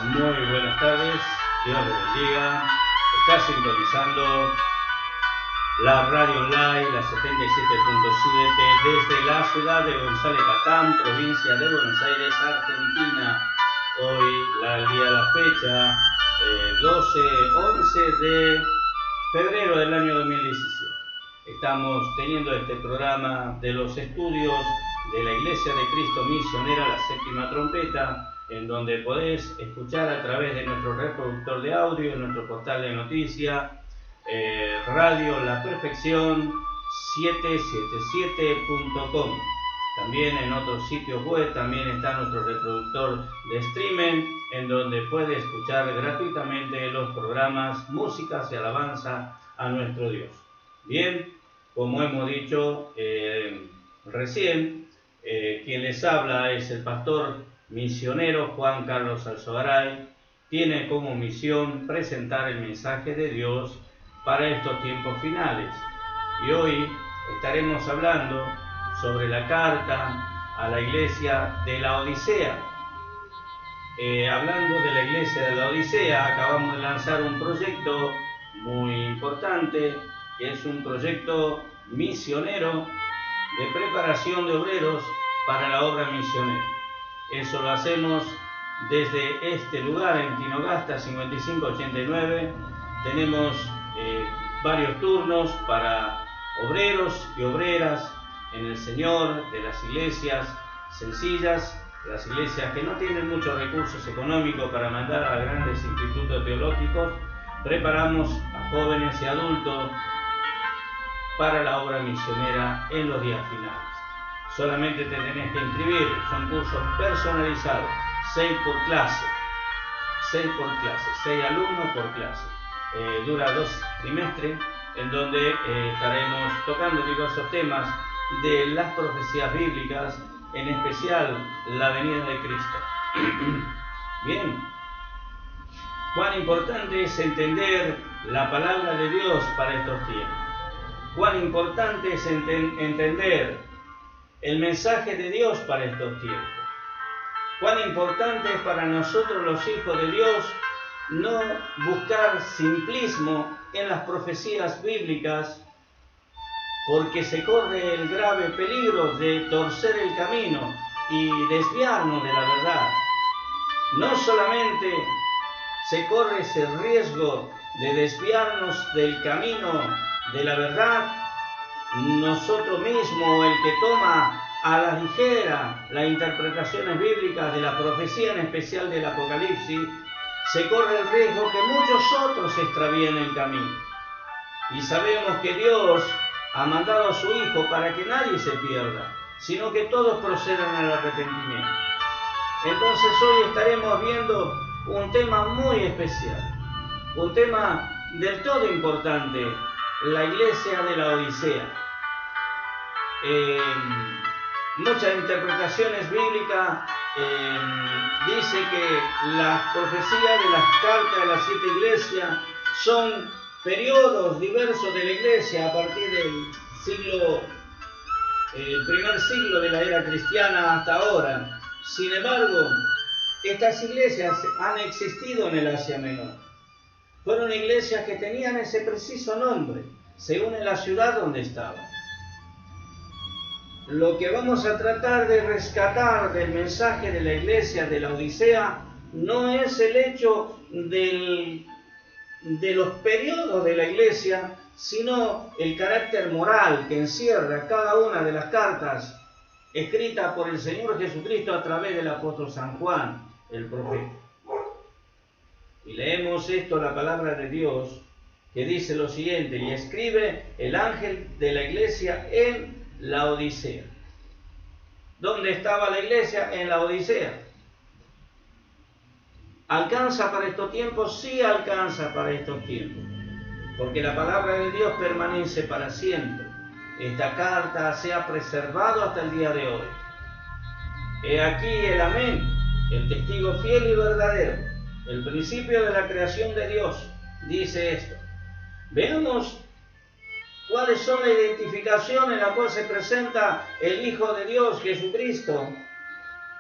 Muy buenas tardes, Dios les bendiga. Está sintonizando la radio online, la 77.7, desde la ciudad de González Catán, provincia de Buenos Aires, Argentina. Hoy, el día de la fecha, 11 de febrero del año 2017. Estamos teniendo este programa de los estudios de la Iglesia de Cristo Misionera, la Séptima Trompeta, en donde podés escuchar a través de nuestro reproductor de audio, nuestro portal de noticias, Radio La Perfección 777.com. También en otros sitios web también está nuestro reproductor de streaming, en donde puede escuchar gratuitamente los programas, músicas y alabanza a nuestro Dios. Bien, como hemos dicho recién, quien les habla es el pastor misionero Juan Carlos Alzogaray. Tiene como misión presentar el mensaje de Dios para estos tiempos finales. Y hoy estaremos hablando sobre la carta a la iglesia de la Odisea. Hablando de la iglesia de la Odisea, acabamos de lanzar un proyecto muy importante, que es un proyecto misionero de preparación de obreros para la obra misionera. Eso lo hacemos desde este lugar en Tinogasta 5589. Tenemos varios turnos para obreros y obreras en el Señor, de las iglesias sencillas, las iglesias que no tienen muchos recursos económicos para mandar a grandes institutos teológicos. Preparamos a jóvenes y adultos para la obra misionera en los días finales. Solamente te tenés que inscribir, son cursos personalizados, 6 por clase, 6 alumnos por clase. Dura 2 trimestres, en donde estaremos tocando diversos temas de las profecías bíblicas, en especial la venida de Cristo. Bien, cuán importante es entender la palabra de Dios para estos tiempos. Cuán importante es entender el mensaje de Dios para estos tiempos. Cuán importante es para nosotros los hijos de Dios no buscar simplismo en las profecías bíblicas, porque se corre el grave peligro de torcer el camino y desviarnos de la verdad. No solamente se corre ese riesgo de desviarnos del camino de la verdad, nosotros mismos, el que toma a la ligera las interpretaciones bíblicas de la profecía, en especial del Apocalipsis, se corre el riesgo que muchos otros se extravíen el camino. Y sabemos que Dios ha mandado a su Hijo para que nadie se pierda, sino que todos procedan al arrepentimiento. Entonces hoy estaremos viendo un tema muy especial, un tema del todo importante, la iglesia de la Odisea. Muchas interpretaciones bíblicas dice que las profecías de las cartas de las 7 iglesias son periodos diversos de la iglesia a partir del primer siglo de la era cristiana hasta ahora. Sin embargo, estas iglesias han existido en el Asia Menor. Fueron iglesias que tenían ese preciso nombre, según en la ciudad donde estaban. Lo que vamos a tratar de rescatar del mensaje de la iglesia de la Odisea no es el hecho de los periodos de la iglesia, sino el carácter moral que encierra cada una de las cartas escritas por el Señor Jesucristo a través del apóstol San Juan, el profeta. Y leemos esto, la palabra de Dios, que dice lo siguiente: y escribe el ángel de la iglesia en la Odisea. ¿Dónde estaba la iglesia? En la Odisea. ¿Alcanza para estos tiempos? Sí alcanza para estos tiempos, porque la palabra de Dios permanece para siempre. Esta carta se ha preservado hasta el día de hoy. He aquí el amén, el testigo fiel y verdadero, el principio de la creación de Dios, dice esto. Veamos cuáles son la identificación en la cual se presenta el Hijo de Dios, Jesucristo,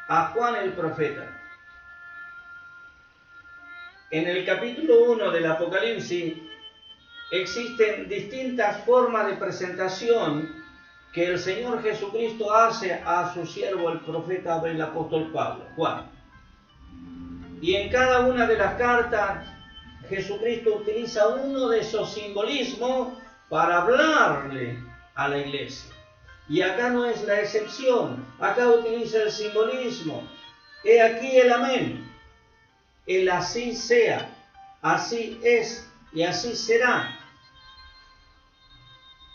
a Juan el profeta. en el capítulo 1 del Apocalipsis existen distintas formas de presentación que el Señor Jesucristo hace a su siervo, el profeta, el apóstol Pablo, Juan. Y en cada una de las cartas, Jesucristo utiliza uno de esos simbolismos para hablarle a la iglesia. Y acá no es la excepción. Acá utiliza el simbolismo. He aquí el amén. El así sea. Así es y así será.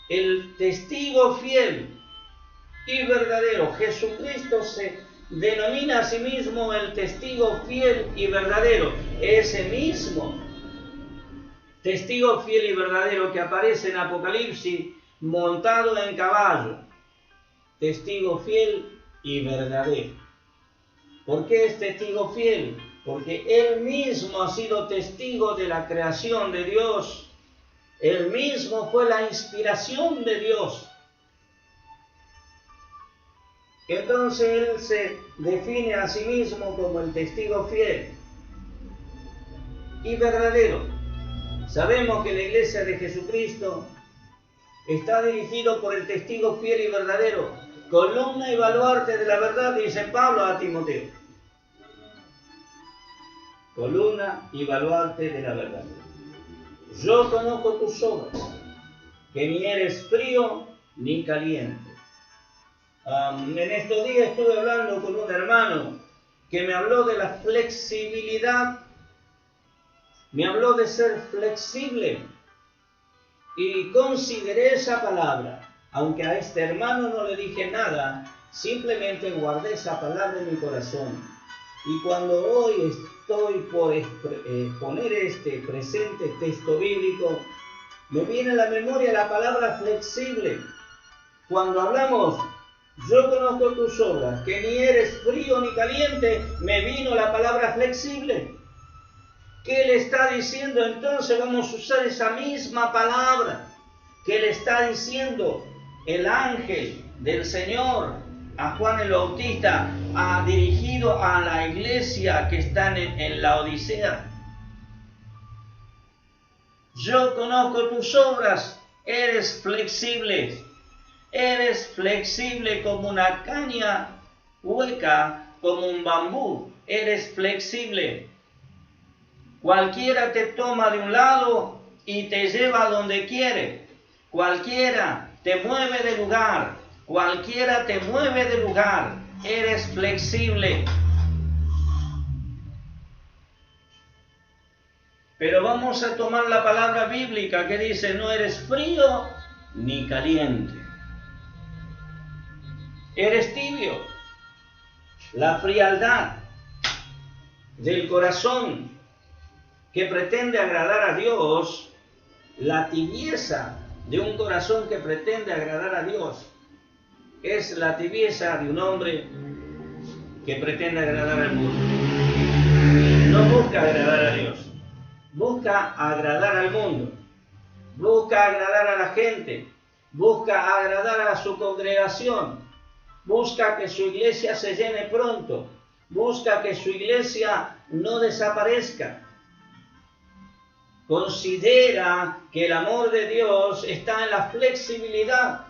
El testigo fiel y verdadero. Jesucristo se denomina a sí mismo el testigo fiel y verdadero. Ese mismo testigo fiel y verdadero que aparece en Apocalipsis montado en caballo. Testigo fiel y verdadero. ¿Por qué es testigo fiel? Porque él mismo ha sido testigo de la creación de Dios. Él mismo fue la inspiración de Dios. Entonces él se define a sí mismo como el testigo fiel y verdadero. Sabemos que la iglesia de Jesucristo está dirigido por el testigo fiel y verdadero, columna y baluarte de la verdad, dice Pablo a Timoteo. Columna y baluarte de la verdad. Yo conozco tus obras, que ni eres frío ni caliente. En estos días estuve hablando con un hermano que me habló de la flexibilidad, me habló de ser flexible y consideré esa palabra, aunque a este hermano no le dije nada, simplemente guardé esa palabra en mi corazón. Y cuando hoy estoy por exponer este presente texto bíblico, me viene a la memoria la palabra flexible. Cuando hablamos, yo conozco tus obras, que ni eres frío ni caliente, me vino la palabra flexible. ¿Qué le está diciendo? Entonces vamos a usar esa misma palabra que le está diciendo el ángel del Señor a Juan el Bautista, ha dirigido a la iglesia que está en la Odisea. Yo conozco tus obras, eres flexible como una caña hueca, como un bambú, eres flexible. Cualquiera te toma de un lado y te lleva a donde quiere. Cualquiera te mueve de lugar. Cualquiera te mueve de lugar. Eres flexible. Pero vamos a tomar la palabra bíblica que dice: no eres frío ni caliente. Eres tibio. La frialdad del corazón que pretende agradar a Dios, la tibieza de un corazón que pretende agradar a Dios, es la tibieza de un hombre que pretende agradar al mundo. No busca agradar a Dios, busca agradar al mundo, busca agradar a la gente, busca agradar a su congregación, busca que su iglesia se llene pronto, busca que su iglesia no desaparezca. Considera que el amor de Dios está en la flexibilidad.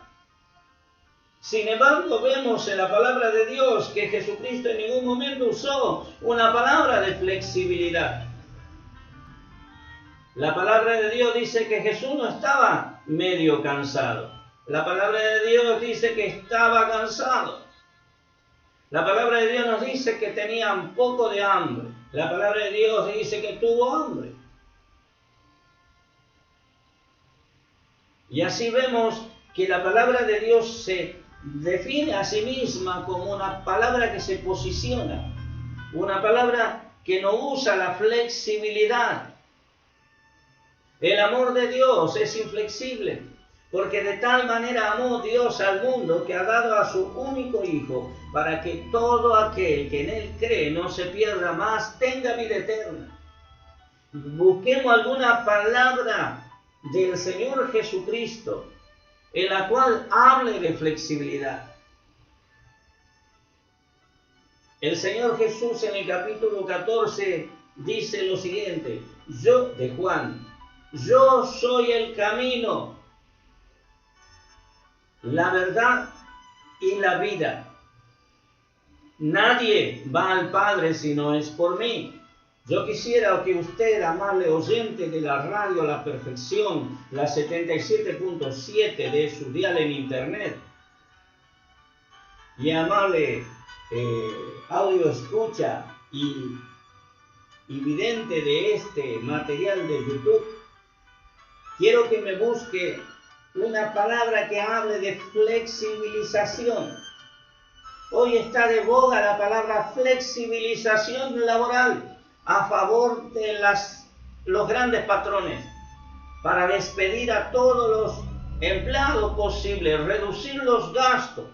Sin embargo, vemos en la palabra de Dios que Jesucristo en ningún momento usó una palabra de flexibilidad. La palabra de Dios dice que Jesús no estaba medio cansado. La palabra de Dios dice que estaba cansado. La palabra de Dios nos dice que tenía un poco de hambre. La palabra de Dios dice que tuvo hambre. Y así vemos que la palabra de Dios se define a sí misma como una palabra que se posiciona, una palabra que no usa la flexibilidad. El amor de Dios es inflexible, porque de tal manera amó Dios al mundo que ha dado a su único Hijo, para que todo aquel que en Él cree no se pierda más, tenga vida eterna. Busquemos alguna palabra del Señor Jesucristo en la cual hable de flexibilidad. El Señor Jesús en el capítulo 14 dice lo siguiente, de Juan, yo soy el camino, la verdad y la vida. Nadie va al Padre si no es por mí. Yo quisiera que usted, amable oyente de la radio La Perfección, la 77.7 de su dial en internet, y amable audio escucha y vidente de este material de YouTube, quiero que me busque una palabra que hable de flexibilización. Hoy está de boga la palabra flexibilización laboral a favor de los grandes patrones para despedir a todos los empleados posibles, reducir los gastos.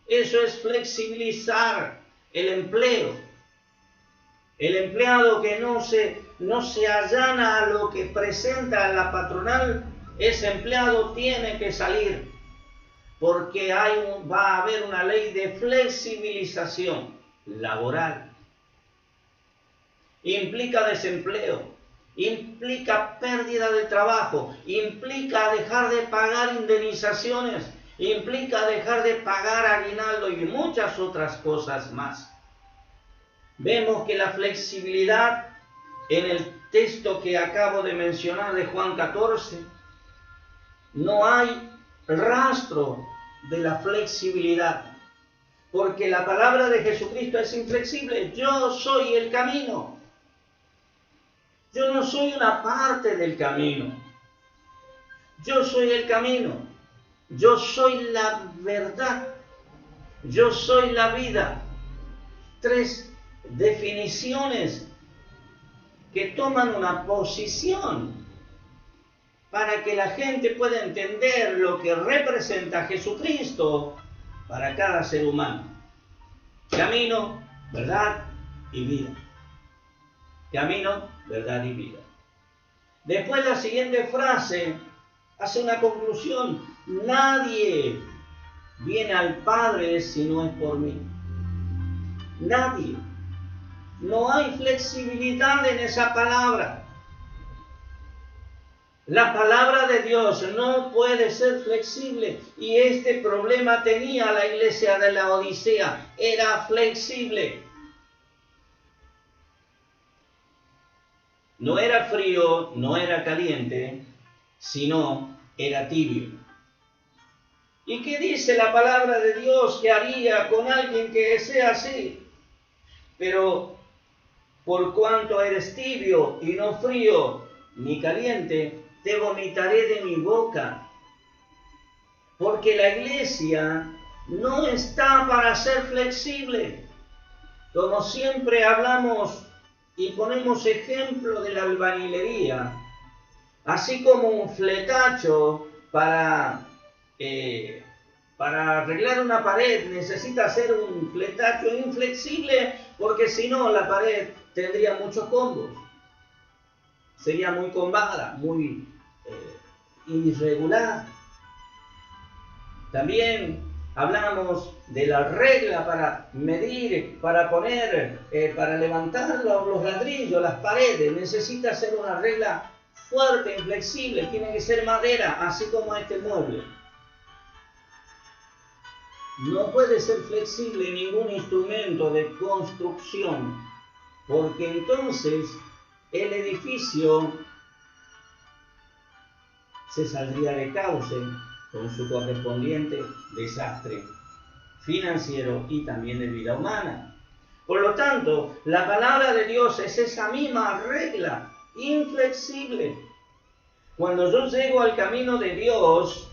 Eso es flexibilizar el empleo. El empleado que no se allana a lo que presenta la patronal, ese empleado tiene que salir, porque va a haber una ley de flexibilización laboral. Implica desempleo, implica pérdida de trabajo, implica dejar de pagar indemnizaciones, implica dejar de pagar aguinaldo y muchas otras cosas más. Vemos que la flexibilidad en el texto que acabo de mencionar de Juan 14, no hay rastro de la flexibilidad, porque la palabra de Jesucristo es inflexible. Yo soy el camino. Yo no soy una parte del camino. Yo soy el camino. Yo soy la verdad. Yo soy la vida. 3 definiciones que toman una posición para que la gente pueda entender lo que representa Jesucristo para cada ser humano. Camino, verdad y vida. Camino, verdad y vida. Después la siguiente frase hace una conclusión. Nadie viene al Padre si no es por mí. Nadie. No hay flexibilidad en esa palabra. La palabra de Dios no puede ser flexible, y este problema tenía la iglesia de la Odisea. Era flexible. No era frío, no era caliente, sino era tibio. ¿Y qué dice la palabra de Dios que haría con alguien que sea así? Pero por cuanto eres tibio y no frío ni caliente, te vomitaré de mi boca. Porque la iglesia no está para ser flexible. Como siempre hablamos y ponemos ejemplo de la albañilería, así como un fletacho para arreglar una pared necesita ser un fletacho inflexible, porque si no la pared tendría muchos combos, sería muy combada, muy irregular. También hablamos de la regla para medir, para poner, para levantar los ladrillos, las paredes. Necesita ser una regla fuerte, inflexible, tiene que ser madera, así como este mueble. No puede ser flexible ningún instrumento de construcción, porque entonces el edificio se saldría de cauce con su correspondiente desastre financiero y también de vida humana. Por lo tanto, la palabra de Dios es esa misma regla, inflexible. Cuando yo llego al camino de Dios,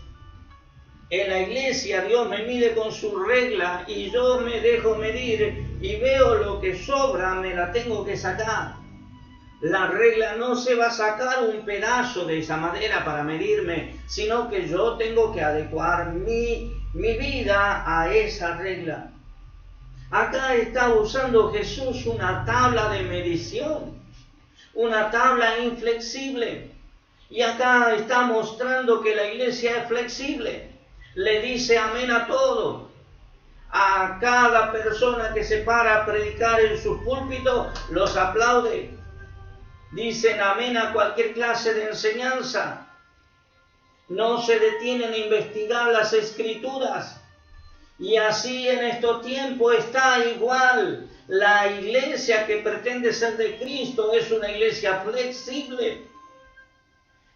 en la iglesia Dios me mide con su regla y yo me dejo medir y veo lo que sobra, me la tengo que sacar. La regla no se va a sacar un pedazo de esa madera para medirme, sino que yo tengo que adecuar mi vida a esa regla. Acá está usando Jesús una tabla de medición, una tabla inflexible. Y acá está mostrando que la iglesia es flexible. Le dice amén a todo. A cada persona que se para a predicar en sus púlpitos, los aplaude. dicen amén a cualquier clase de enseñanza, no se detienen a investigar las Escrituras. Y así en estos tiempos está igual. La iglesia que pretende ser de Cristo es una iglesia flexible.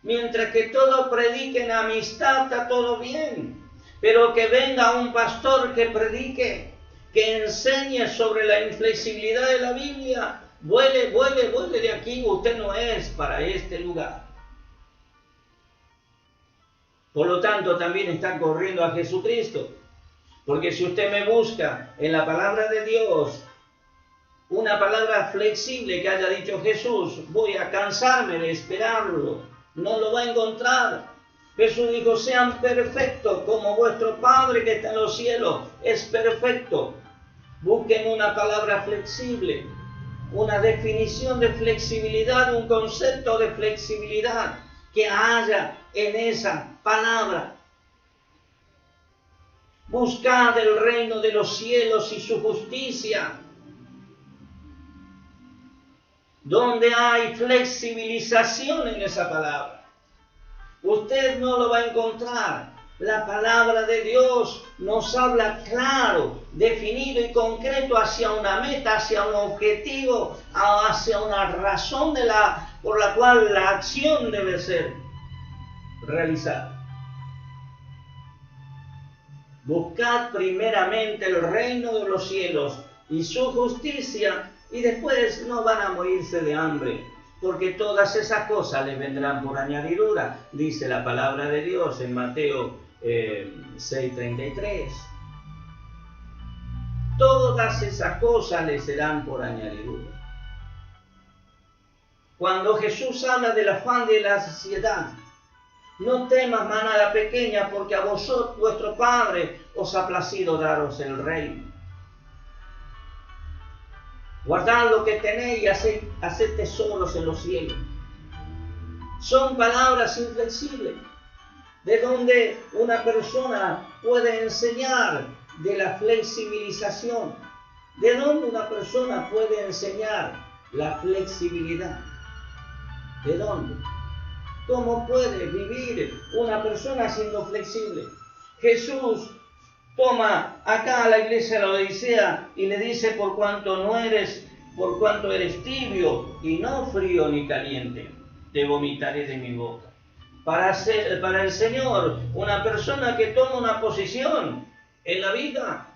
Mientras que todos prediquen amistad, está todo bien. Pero que venga un pastor que predique, que enseñe sobre la inflexibilidad de la Biblia. Vuele de aquí, usted no es para este lugar. Por lo tanto, también están corriendo a Jesucristo. Porque si usted me busca en la palabra de Dios, una palabra flexible que haya dicho Jesús, voy a cansarme de esperarlo. No lo va a encontrar. Jesús dijo, sean perfectos como vuestro Padre que está en los cielos es perfecto. Busquen una palabra flexible, una definición de flexibilidad, un concepto de flexibilidad que haya en esa palabra. Buscad el reino de los cielos y su justicia. Donde hay flexibilización en esa palabra, usted no lo va a encontrar. La palabra de Dios nos habla claro, definido y concreto hacia una meta, hacia un objetivo, hacia una razón por la cual la acción debe ser realizada. Buscad primeramente el reino de los cielos y su justicia, y después no van a morirse de hambre, porque todas esas cosas les vendrán por añadidura, dice la palabra de Dios en Mateo 6:33. Todas esas cosas les serán por añadidura. Cuando Jesús habla del afán de la saciedad, no temas, manada pequeña, porque a vosotros, vuestro Padre, os ha placido daros el reino. Guardad lo que tenéis y haced tesoros en los cielos. Son palabras inflexibles, de donde una persona puede enseñar de la flexibilización, de donde una persona puede enseñar la flexibilidad. ¿De dónde? ¿Cómo puede vivir una persona siendo flexible? Jesús toma acá a la iglesia de la Odisea y le dice, por cuanto eres tibio y no frío ni caliente, te vomitaré de mi boca. Para el Señor, una persona que toma una posición en la vida,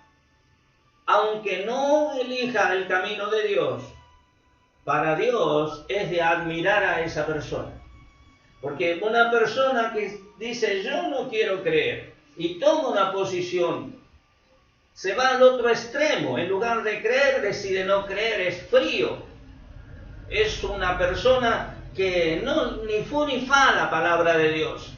aunque no elija el camino de Dios, para Dios es de admirar a esa persona. Porque una persona que dice, yo no quiero creer, y toma una posición, se va al otro extremo, en lugar de creer, decide no creer, es frío. Es una persona que no ni fu ni fa la palabra de Dios.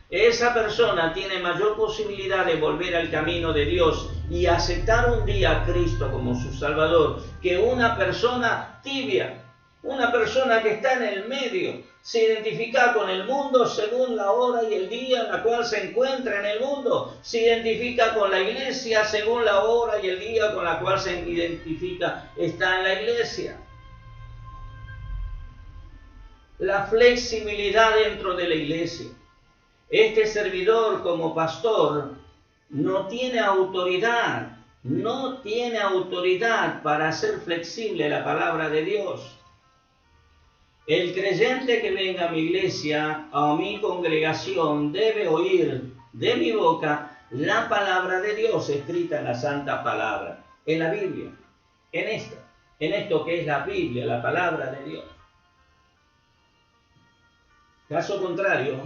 Esa persona tiene mayor posibilidad de volver al camino de Dios y aceptar un día a Cristo como su Salvador, que una persona tibia, una persona que está en el medio, se identifica con el mundo según la hora y el día en la cual se encuentra en el mundo, se identifica con la iglesia según la hora y el día con la cual se identifica, está en la iglesia. La flexibilidad dentro de la iglesia. Este servidor como pastor no tiene autoridad para hacer flexible la palabra de Dios. El creyente que venga a mi iglesia, a mi congregación, debe oír de mi boca la palabra de Dios escrita en la Santa Palabra, en la Biblia, en esto que es la Biblia, la palabra de Dios. Caso contrario,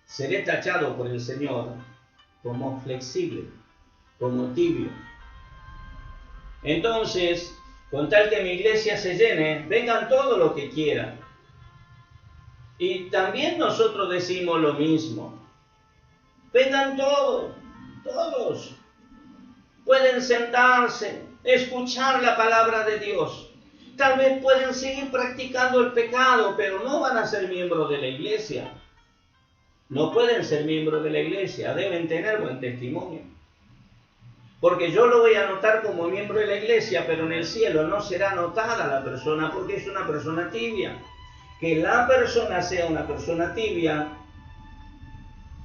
seré tachado por el Señor como flexible, como tibio. Entonces, con tal que mi iglesia se llene, vengan todos los que quieran. Y también nosotros decimos lo mismo. Vengan todos. Pueden sentarse, escuchar la palabra de Dios. Tal vez pueden seguir practicando el pecado, pero no van a ser miembros de la iglesia. No pueden ser miembros de la iglesia, deben tener buen testimonio. Porque yo lo voy a anotar como miembro de la iglesia, pero en el cielo no será anotada la persona porque es una persona tibia. Que la persona sea una persona tibia,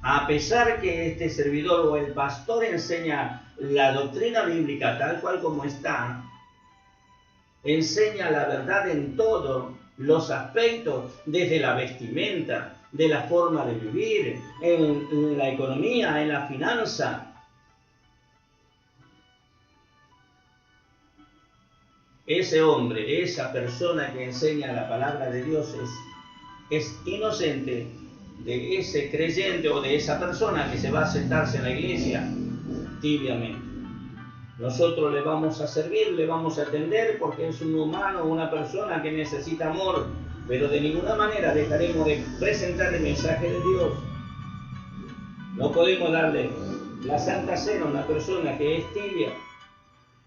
a pesar que este servidor o el pastor enseña la doctrina bíblica tal cual como está, enseña la verdad en todos los aspectos, desde la vestimenta, de la forma de vivir, en la economía, en la finanza. Ese hombre, esa persona que enseña la palabra de Dios es inocente de ese creyente o de esa persona que se va a sentarse en la iglesia tibiamente. Nosotros le vamos a servir, le vamos a atender porque es un humano, una persona que necesita amor, pero de ninguna manera dejaremos de presentar el mensaje de Dios. No podemos darle la Santa Cena a una persona que es tibia,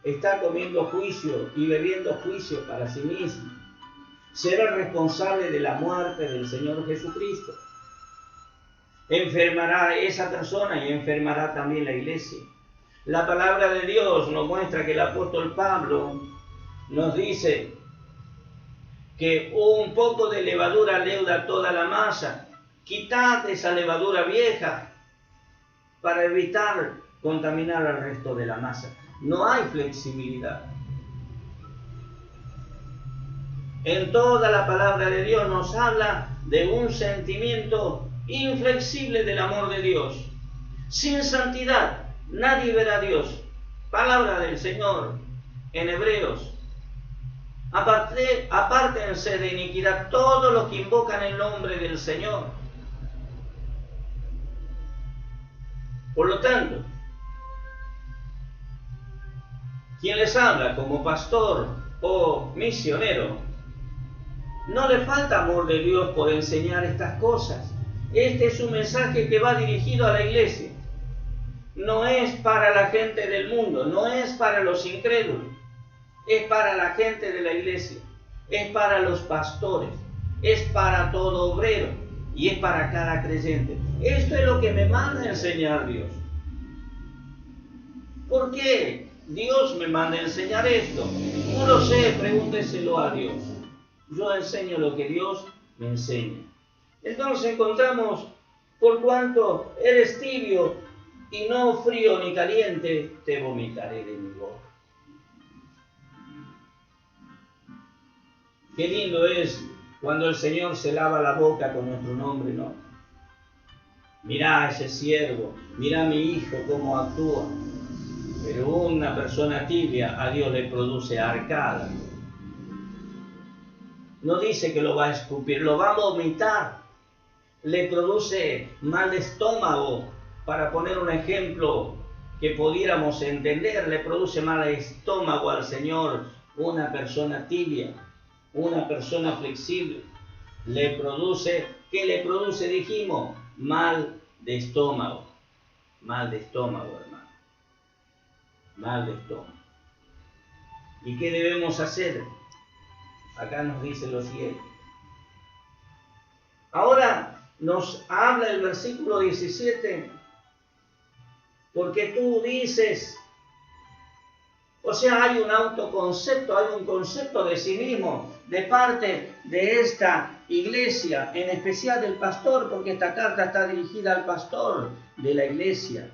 está comiendo juicio y bebiendo juicio para sí mismo. Será responsable de la muerte del Señor Jesucristo. Enfermará esa persona y enfermará también la iglesia. La palabra de Dios nos muestra que el apóstol Pablo nos dice que un poco de levadura leuda toda la masa. Quitad esa levadura vieja para evitar contaminar al resto de la masa. No hay flexibilidad. En toda la palabra de Dios nos habla de un sentimiento inflexible del amor de Dios. Sin santidad nadie verá a Dios. Palabra del Señor en Hebreos. Apártense de iniquidad todos los que invocan el nombre del Señor. Por lo tanto, quien les habla como pastor o misionero, no le falta amor de Dios por enseñar estas cosas. Este es un mensaje que va dirigido a la iglesia. No es para la gente del mundo, no es para los incrédulos. Es para la gente de la iglesia. Es para los pastores. Es para todo obrero. Y es para cada creyente. Esto es lo que me manda a enseñar Dios. ¿Por qué Dios me manda a enseñar esto? No lo sé, pregúnteselo a Dios. Yo enseño lo que Dios me enseña. Entonces encontramos, por cuanto eres tibio y no frío ni caliente, te vomitaré de mi boca. Qué lindo es cuando el Señor se lava la boca con nuestro nombre, ¿no? Mirá a ese siervo, mirá a mi hijo cómo actúa. Pero una persona tibia a Dios le produce arcada. No dice que lo va a escupir, lo va a vomitar. Le produce mal de estómago, para poner un ejemplo que pudiéramos entender, le produce mal estómago al Señor una persona tibia, una persona flexible. Le produce, ¿qué le produce? Dijimos, mal de estómago. Mal de estómago, hermano. Mal de estómago. ¿Y qué debemos hacer? Acá nos dice lo siguiente. Ahora nos habla el versículo 17, porque tú dices, o sea, hay un autoconcepto, hay un concepto de sí mismo de parte de esta iglesia, en especial del pastor, porque esta carta está dirigida al pastor de la iglesia.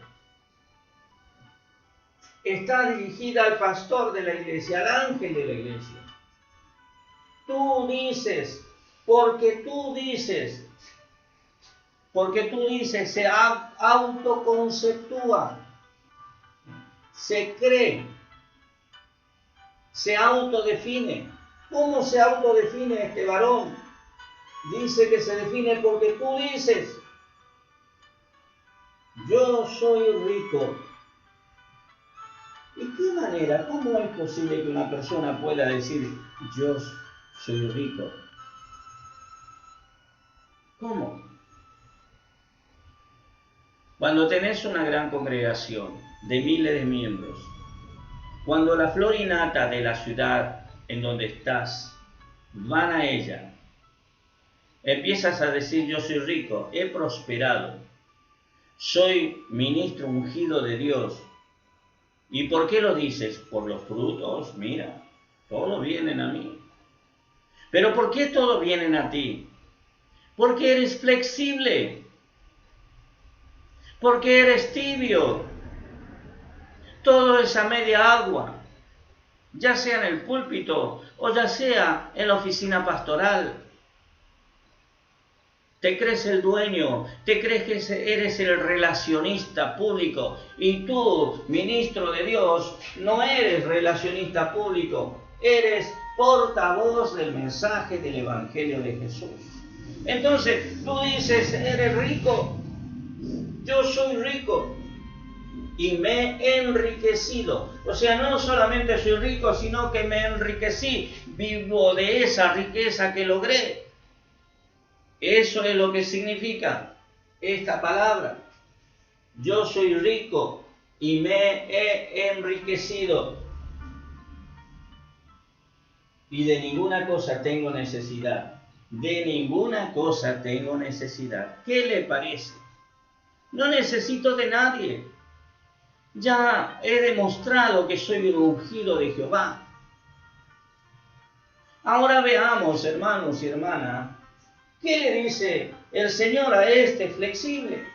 Está dirigida al pastor de la iglesia, al ángel de la iglesia. Tú dices, porque tú dices, se autoconceptúa, se cree, se autodefine. ¿Cómo se autodefine este varón? Dice que se define porque tú dices, yo soy rico. ¿Y qué manera? ¿Cómo es posible que una persona pueda decir, yo soy rico? ¿Cómo? Cuando tenés una gran congregación de miles de miembros, cuando la flor innata de la ciudad en donde estás van a ella, empiezas a decir, yo soy rico, he prosperado, soy ministro ungido de Dios, ¿Y por qué lo dices? Por los frutos, mira, todos vienen a mí. ¿Pero por qué todos vienen a ti? Porque eres flexible, porque eres tibio. Todo es a media agua, ya sea en el púlpito o ya sea en la oficina pastoral. Te crees el dueño, te crees que eres el relacionista público y tú, ministro de Dios, no eres relacionista público, eres portavoz del mensaje del Evangelio de Jesús. Entonces tú dices, eres rico, yo soy rico y me he enriquecido. O sea, no solamente soy rico, sino que me enriquecí, vivo de esa riqueza que logré. Eso es lo que significa esta palabra. Yo soy rico y me he enriquecido. Y de ninguna cosa tengo necesidad. De ninguna cosa tengo necesidad. ¿Qué le parece? No necesito de nadie. Ya he demostrado que soy un ungido de Jehová. Ahora veamos, hermanos y hermanas, ¿qué le dice el Señor a este flexible?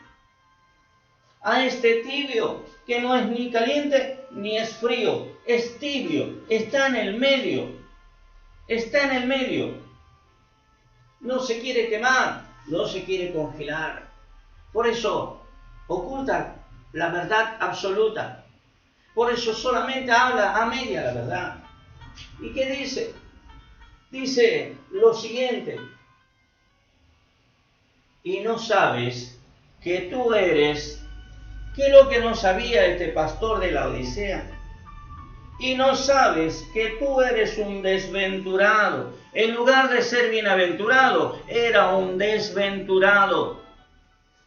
A este tibio, que no es ni caliente ni es frío, es tibio, está en el medio, está en el medio. No se quiere quemar, no se quiere congelar. Por eso oculta la verdad absoluta. Por eso solamente habla a media la verdad. ¿Y qué dice? Dice lo siguiente: y no sabes que tú eres, ¿qué es lo que no sabía este pastor de la Odisea? Y no sabes que tú eres un desventurado. En lugar de ser bienaventurado, era un desventurado.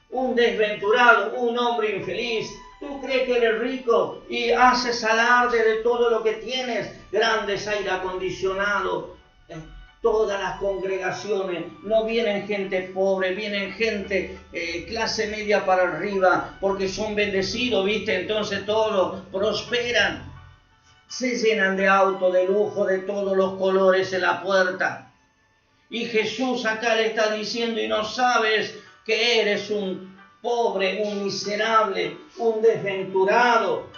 Un desventurado, un hombre infeliz. Tú crees que eres rico y haces alarde de todo lo que tienes. Grandes aire acondicionado. Todas las congregaciones, no vienen gente pobre, vienen gente clase media para arriba, porque son bendecidos, ¿viste? Entonces todos prosperan, se llenan de autos, de lujo, de todos los colores en la puerta. Y Jesús acá le está diciendo, y no sabes que eres un pobre, un miserable, un desventurado.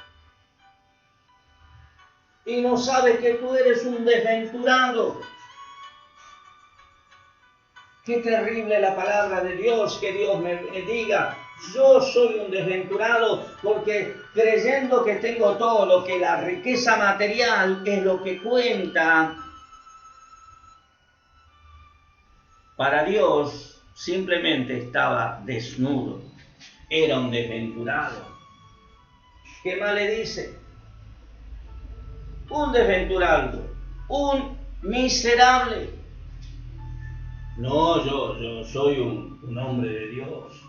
Y no sabes que tú eres un desventurado. Qué terrible la palabra de Dios, que Dios me diga, yo soy un desventurado porque creyendo que tengo todo, lo que la riqueza material es lo que cuenta, para Dios simplemente estaba desnudo, era un desventurado. ¿Qué más le dice? Un desventurado, un miserable. No, yo soy un hombre de Dios.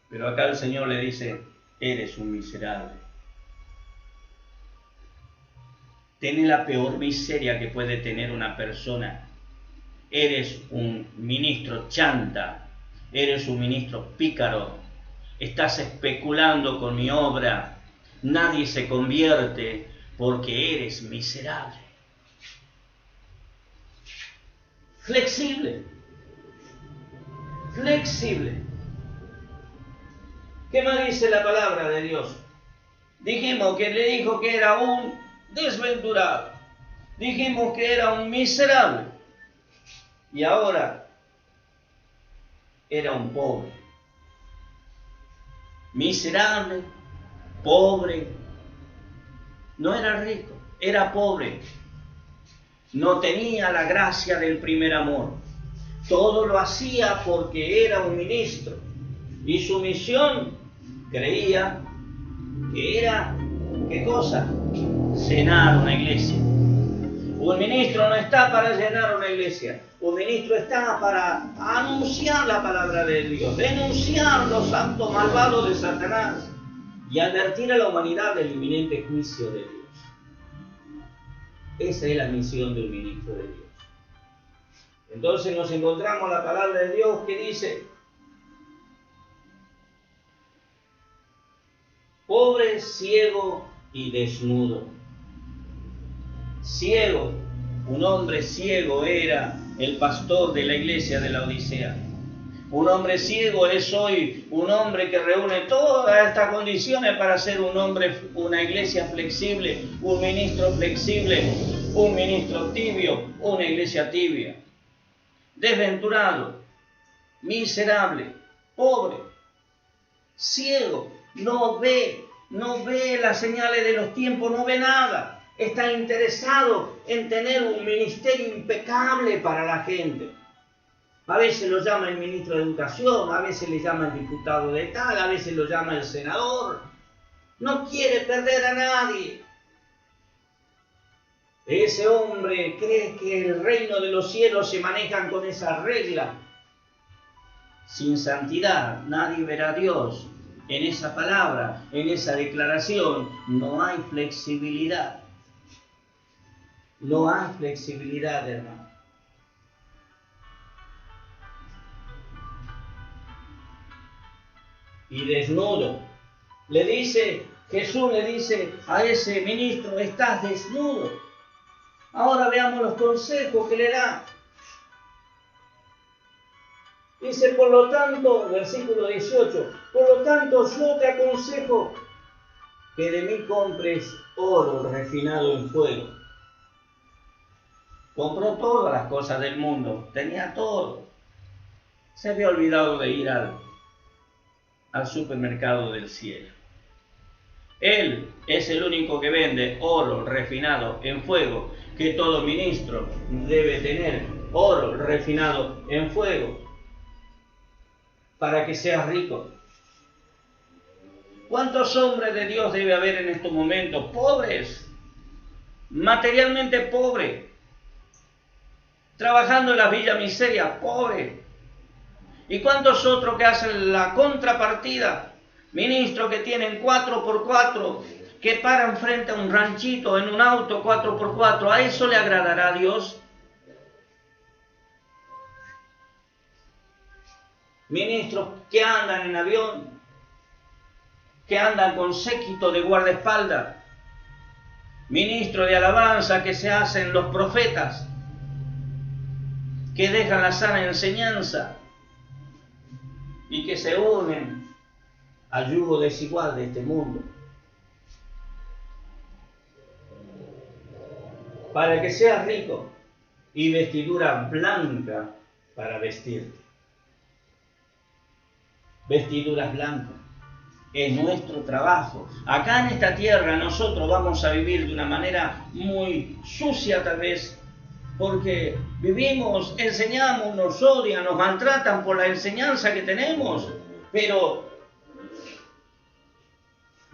Pero acá el Señor le dice, eres un miserable. Tenés la peor miseria que puede tener una persona. Eres un ministro chanta, eres un ministro pícaro, estás especulando con mi obra, nadie se convierte porque eres miserable. Flexible. ¿Qué más dice la palabra de Dios? Dijimos que le dijo que era un desventurado. Dijimos que era un miserable. Y ahora era un pobre. Miserable, pobre. No era rico, era pobre. No tenía la gracia del primer amor. Todo lo hacía porque era un ministro. Y su misión, creía que era, ¿qué cosa? Llenar una iglesia. Un ministro no está para llenar una iglesia. Un ministro está para anunciar la palabra de Dios, denunciar los actos malvados de Satanás y advertir a la humanidad del inminente juicio de Dios. Esa es la misión de un ministro de Dios. Entonces nos encontramos la palabra de Dios que dice, pobre, ciego y desnudo. Ciego, un hombre ciego era el pastor de la iglesia de la Odisea. Un hombre ciego es hoy un hombre que reúne todas estas condiciones para ser un hombre, una iglesia flexible, un ministro flexible, un ministro tibio, una iglesia tibia. Desventurado, miserable, pobre, ciego, no ve las señales de los tiempos, no ve nada. Está interesado en tener un ministerio impecable para la gente. A veces lo llama el ministro de Educación, a veces le llama el diputado de tal, a veces lo llama el senador. No quiere perder a nadie. Ese hombre cree que el reino de los cielos se manejan con esa regla. Sin santidad nadie verá a Dios. En esa palabra, en esa declaración, no hay flexibilidad. No hay flexibilidad, hermano. Y desnudo. Jesús le dice a ese ministro, estás desnudo. Ahora veamos los consejos que le da. Dice, por lo tanto, versículo 18, por lo tanto yo te aconsejo que de mí compres oro refinado en fuego. Compró todas las cosas del mundo, tenía todo. Se había olvidado de ir al supermercado del cielo. Él es el único que vende oro refinado en fuego, que todo ministro debe tener oro refinado en fuego para que sea rico. ¿Cuántos hombres de Dios debe haber en estos momentos? Pobres, materialmente pobres, trabajando en la villa miseria, pobres. ¿Y cuántos otros que hacen la contrapartida? Ministros que tienen 4x4, que paran frente a un ranchito en un auto 4x4, ¿a eso le agradará a Dios? Ministros que andan en avión, que andan con séquito de guardaespaldas, ministros de alabanza que se hacen los profetas, que dejan la sana enseñanza y que se unen al yugo desigual de este mundo, para que seas rico y vestidura blanca para vestirte. Vestiduras blancas es nuestro trabajo. Acá en esta tierra nosotros vamos a vivir de una manera muy sucia tal vez, porque vivimos, enseñamos, nos odian, nos maltratan por la enseñanza que tenemos, pero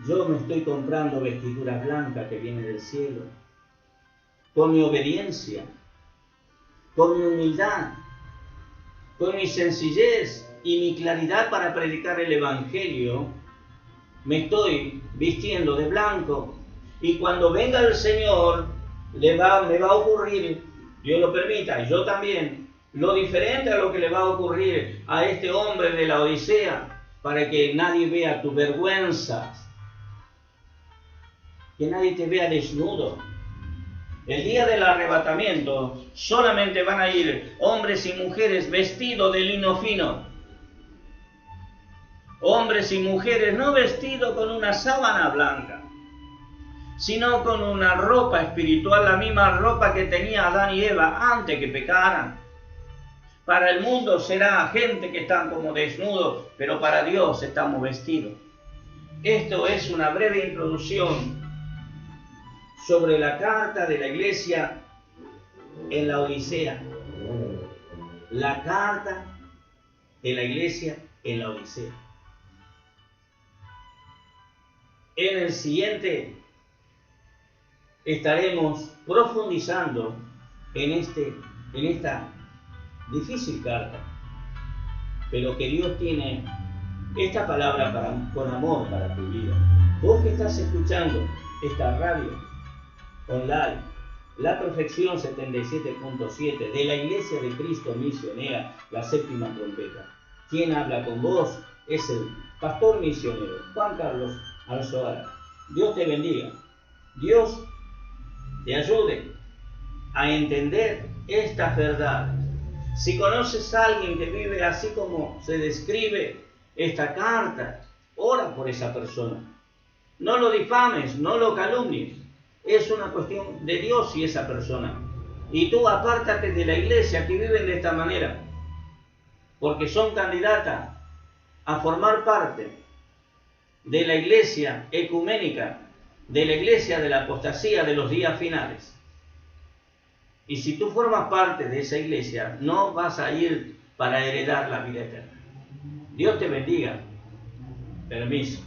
yo me estoy comprando vestiduras blancas que vienen del cielo, con mi obediencia, con mi humildad, con mi sencillez y mi claridad para predicar el Evangelio. Me estoy vistiendo de blanco, y cuando venga el Señor me va a ocurrir, Dios lo permita, y yo también, lo diferente a lo que le va a ocurrir a este hombre de la Odisea, para que nadie vea tu vergüenza, que nadie te vea desnudo. El día del arrebatamiento solamente van a ir hombres y mujeres vestidos de lino fino. Hombres y mujeres no vestidos con una sábana blanca, sino con una ropa espiritual, la misma ropa que tenía Adán y Eva antes que pecaran. Para el mundo será gente que están como desnudos, pero para Dios estamos vestidos. Esto es una breve introducción sobre la carta de la iglesia en la Odisea. La carta de la iglesia en la Odisea. En el siguiente estaremos profundizando en esta difícil carta, pero que Dios tiene esta palabra con amor para tu vida. Vos que estás escuchando esta radio online, La Perfección 77.7 de la Iglesia de Cristo Misionera, la séptima trompeta. Quien habla con vos es el pastor misionero Juan Carlos al Zohar. Dios te bendiga. Dios te ayude a entender estas verdades. Si conoces a alguien que vive así como se describe esta carta, ora por esa persona. No lo difames, no lo calumnies. Es una cuestión de Dios y esa persona. Y tú apártate de la iglesia que viven de esta manera, porque son candidatas a formar parte de la iglesia ecuménica, de la iglesia de la apostasía de los días finales. Y si tú formas parte de esa iglesia, no vas a ir para heredar la vida eterna. Dios te bendiga. Permiso.